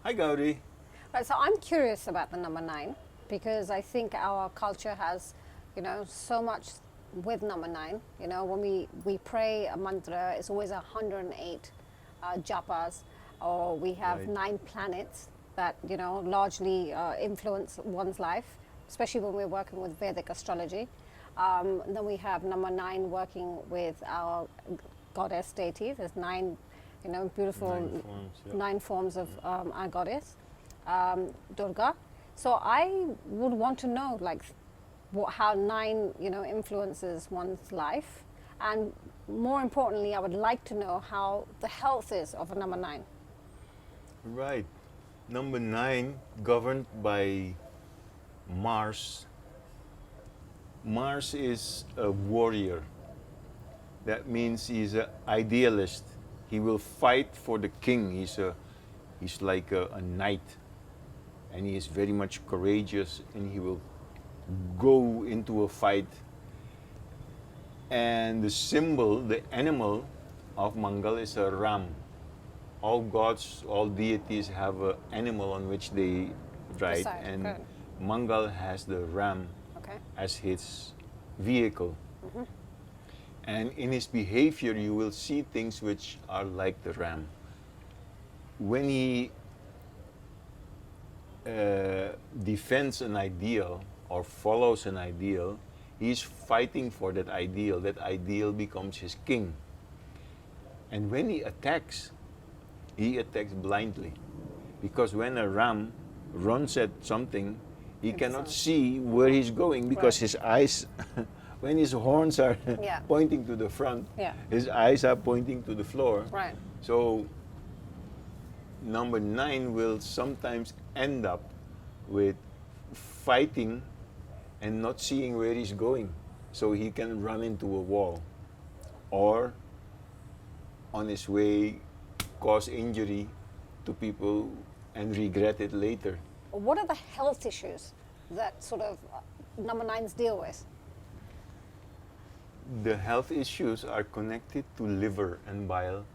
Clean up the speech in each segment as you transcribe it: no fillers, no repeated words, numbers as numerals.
Hi, Gauri. Right, so I'm curious about the number 9 because I think our culture has, so much with number 9. When we pray a mantra, it's always 108 japas, or we have Right. 9 planets that, largely influence one's life, especially when we're working with Vedic astrology. Then we have number 9 working with our goddess deity. There's 9, beautiful 9 forms, yeah. 9 forms of our goddess, Durga. So I would want to know, like, how 9, influences one's life, and more importantly, I would like to know how the health is of a number 9. Right. Number 9, governed by Mars. Mars is a warrior. That means he's an idealist. He will fight for the king. He's like a knight, and he is very much courageous, and he will go into a fight. And the symbol, the animal of Mangal is a ram. All gods, all deities have an animal on which they ride, Decide, and good. Mangal has the ram Okay. as his vehicle. And in his behavior, you will see things which are like the ram. When he defends an ideal or follows an ideal, he's fighting for that ideal. That ideal becomes his king. And when he attacks blindly. Because when a ram runs at something, he cannot see where he's going because Right. his eyes, when his horns are Yeah. pointing to the front, Yeah. his eyes are pointing to the floor. Right. So number 9 will sometimes end up with fighting and not seeing where he's going. So he can run into a wall or on his way cause injury to people and regret it later. What are the health issues that sort of number 9s deal with? The health issues are connected to liver and bile,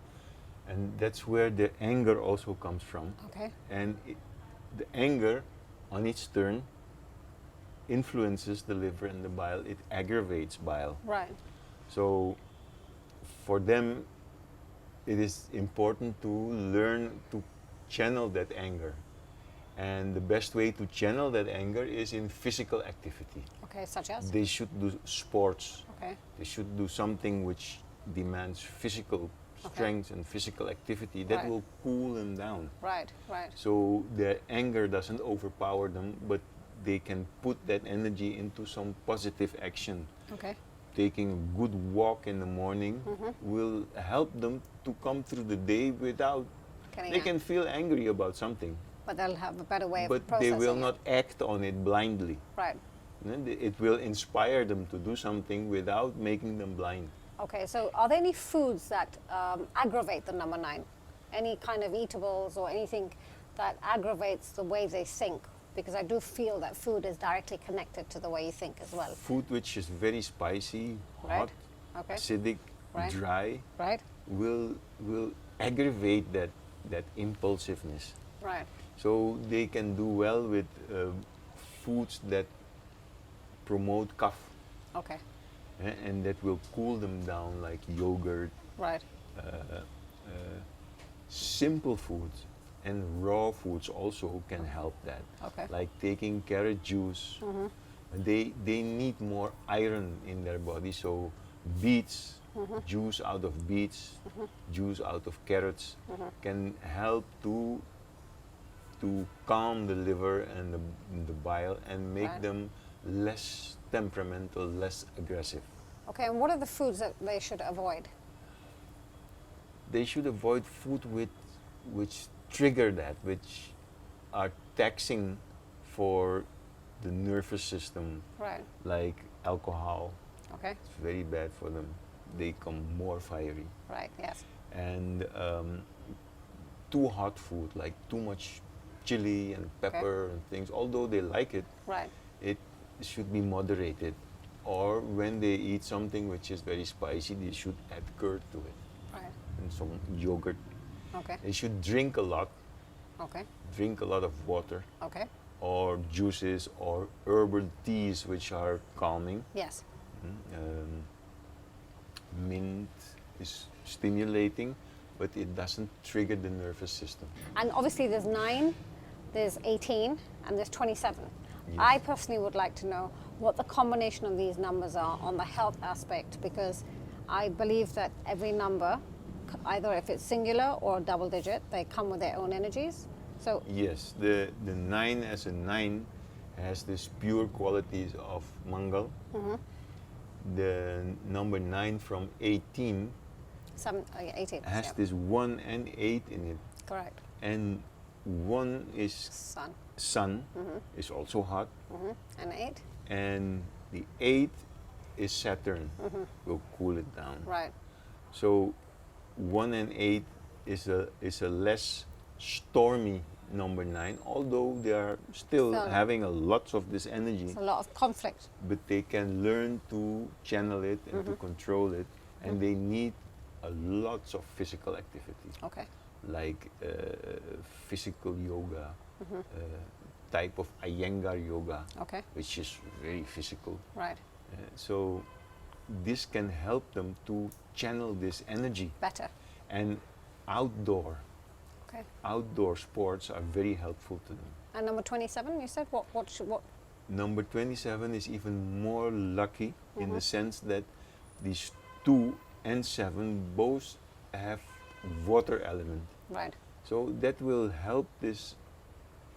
and that's where the anger also comes from. Okay. And the anger on its turn influences the liver and the bile. It aggravates bile. Right. So for them, it is important to learn to channel that anger. And the best way to channel that anger is in physical activity. Okay, such as? They should do sports. Okay. They should do something which demands physical Okay. strength and physical activity that Right. will cool them down. Right, right. So their anger doesn't overpower them, but they can put that energy into some positive action. Okay. Taking a good walk in the morning will help them to come through the day without, Getting they out. can feel angry about something, But they'll have a better way of but they processing will it. not act on it blindly. Right. It will inspire them to do something without making them blind. Okay, so are there any foods that aggravate the number 9? Any kind of eatables or anything that aggravates the way they think? Because I do feel that food is directly connected to the way you think as well. Food which is very spicy, Right. hot, Okay. acidic, Right. dry, Right? will aggravate that impulsiveness. Right. So they can do well with foods that promote cough, Okay. and that will cool them down, like yogurt, Right. simple foods, and raw foods also can help that. Okay. Like taking carrot juice. They need more iron in their body, so beets, juice out of beets, juice out of carrots can help to calm the liver and the bile and make Right. them less temperamental, less aggressive. Okay, and what are the foods that they should avoid? They should avoid food which trigger that, which are taxing for the nervous system, Right. like alcohol. Okay. It's very bad for them. They become more fiery. Right. Yes. And too hot food, like too much chili and pepper and things, although they like it, Right. it should be moderated. Or when they eat something which is very spicy, they should add curd to it Right. and some yogurt. Okay. They should drink a lot, Okay. Drink a lot of water, Okay. or juices, or herbal teas, which are calming. Yes. Mint is stimulating, but it doesn't trigger the nervous system. And obviously there's 9, there's 18, and there's 27. Yes. I personally would like to know what the combination of these numbers are on the health aspect, because I believe that every number, either if it's singular or double digit, they come with their own energies. So Yes, the 9 as a 9 has this pure qualities of Mangal. The number 9 from 18 18 has yeah. this 1 and 8 in it. Correct. And 1 is Sun. sun, is also hot. And 8. And the 8 is Saturn, will cool it down. Right. So 1 and 8 is a less stormy number 9, although they are still Still. having a lots of this energy, It's a lot of conflict. but they can learn to channel it and to control it, and they need a lots of physical activity, Okay. like physical yoga, type of Iyengar yoga, Okay. which is very physical. Right. So this can help them to channel this energy. Better. And outdoor sports are very helpful to them. And number 27, you said what? Number 27 is even more lucky in the sense that these 2 and 7 both have water element. Right. So that will help this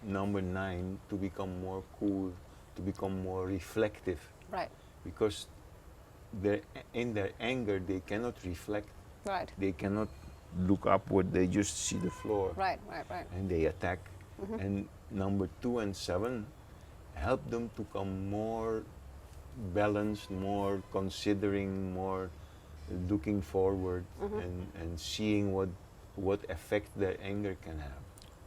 number 9 to become more cool, to become more reflective, Right. because in their anger they cannot reflect. Right. They cannot look upward, they just see the floor. Right. And they attack. And number 2 and 7 help them to become more balanced, more considering, more looking forward, and seeing what effect their anger can have.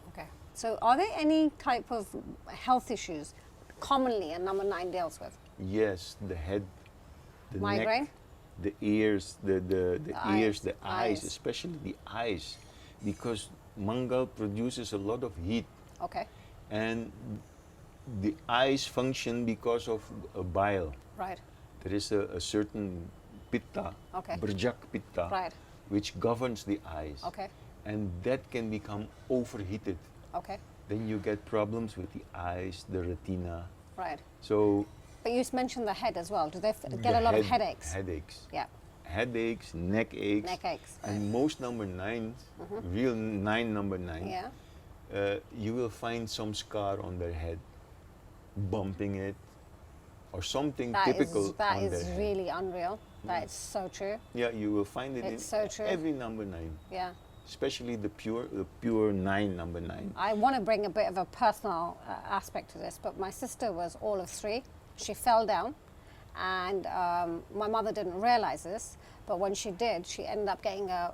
Okay. So are there any type of health issues commonly a number 9 deals with? Yes, the head, the Migraine? neck, the ears, the ears, eyes. the eyes, especially the eyes, because Mangal produces a lot of heat, Okay. and the eyes function because of a bile. Right. There is a certain pitta, Okay. Brjak pitta, Right. which governs the eyes, Okay. and that can become overheated. Okay. Then you get problems with the eyes, the retina. Right. So But you mentioned the head as well. Do they get the a lot of headaches? Headaches. Yeah. Headaches, neck aches. Neck aches. Right. And most number 9s, real 9 number 9, Yeah. you will find some scar on their head, bumping it, or something typical That on is their head. really unreal. That is so true. Yeah, you will find it It's in so true. every number 9, Yeah. especially the pure 9 number 9. I want to bring a bit of a personal aspect to this, but my sister was all of 3. She fell down, and my mother didn't realize this, but when she did, she ended up getting a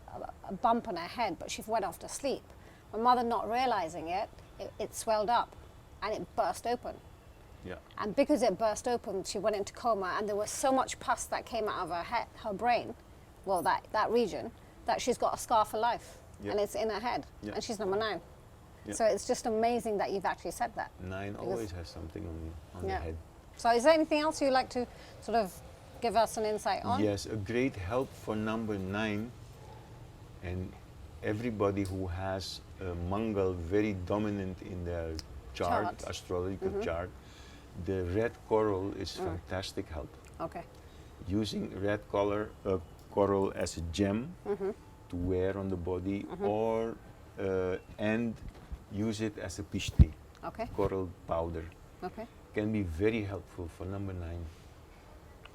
bump on her head, but she went off to sleep. My mother, not realizing it, it swelled up, and it burst open. Yeah. And because it burst open, she went into coma, and there was so much pus that came out of her head, her brain, well, that region, that she's got a scar for life, Yeah. and it's in her head, Yeah. and she's number 9. Yeah. So it's just amazing that you've actually said that. 9 always has something on the Yeah. head. So is there anything else you'd like to sort of give us an insight on? Yes, a great help for number 9, and everybody who has a Mangal very dominant in their chart, Chart. astrological chart, the red coral is fantastic help. Okay. Using red coral as a gem to wear on the body, or and use it as a pishti, Okay. coral powder, Okay. can be very helpful for number 9.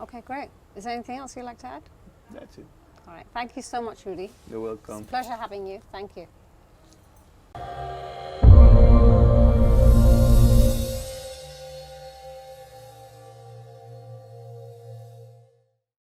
Okay, great. Is there anything else you'd like to add? That's it. All right. Thank you so much, Rudi. You're welcome. It's a pleasure having you. Thank you.